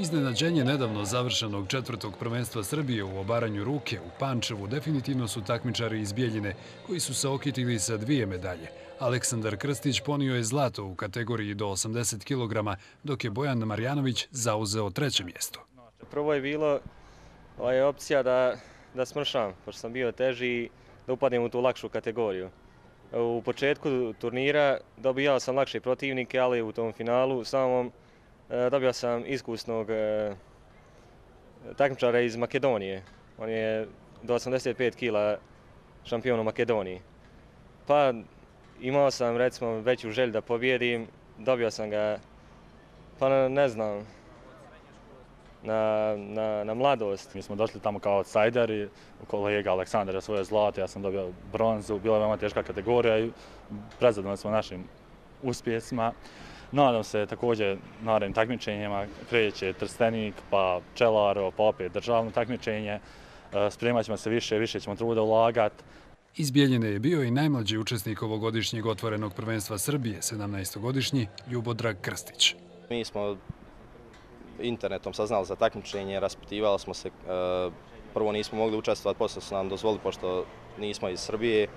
Iznenađenje nedavno završenog četvrtog prvenstva Srbije u obaranju ruke u Pančevu definitivno su takmičari iz Bjeljine koji su se okitili sa 2 medalje. Aleksandar Krstić ponio je zlato u kategoriji do 80 kg, dok je Bojan Marjanović zauzeo 3. mjesto. Prvo je bilo opcija da smršam, pošto sam bio teži i da upadnem u tu lakšu kategoriju. U početku turnira dobijao sam lakše protivnike, ali u tom finalu samom dobio sam iskusnog takmičara iz Makedonije. On je do 85 kg šampion u Makedoniji. Pa imao sam recimo veću želju da pobjedim, dobio sam ga, pa ne znam, na mladost. Mi smo došli tamo kao outsideri, kolega Aleksandar je svoje zlato, ja sam dobio bronzu, bila je veoma teška kategorija i prezadovoljni smo našim uspjesima. Nadam se također narednim takmičenjima, kreće Trstenik, pa Čelaro, pa opet državno takmičenje. Spremat ćemo se više ćemo truda ulagati. Iz Bjeljine je bio i najmlađi učesnik ovogodišnjeg otvorenog prvenstva Srbije, 17-godišnji Ljubodrag Krstić. Mi smo internetom saznali za takmičenje, raspitivali smo se, prvo nismo mogli učestvovati, poslije su nam dozvolili pošto nismo iz Srbije.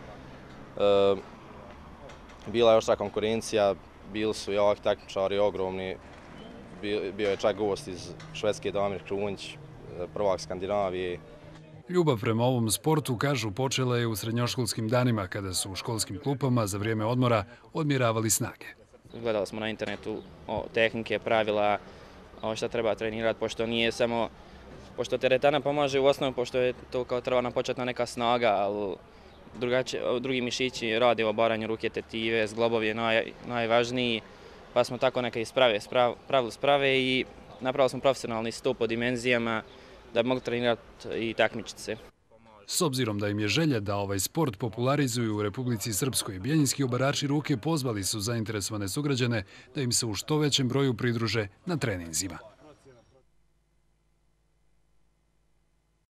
Bila je oštra konkurencija, bili su i ovakvi takmičari ogromni, bio je čak gost iz Švedske Damir Krunić, prvak Skandinavije. Ljubav prema ovom sportu, kažu, počela je u srednjoškolskim danima kada su u školskim klupama za vrijeme odmora odmjeravali snage. Gledali smo na internetu tehnike, pravila, šta treba trenirati, pošto nije samo, pošto teretana pomaže u osnovu, pošto je to kao treba početna neka snaga, ali drugi mišići rade u obaranju ruke, tetive, zglobovi je najvažniji, pa smo tako neke pravili sprave i napravili smo profesionalni stup po dimenzijama da bi mogli trenirati i takmičiti se. S obzirom da im je želja da ovaj sport popularizuju u Republici Srpskoj, bjeljinski obarači ruke pozvali su zainteresovane sugrađane da im se u što većem broju pridruže na treninzima.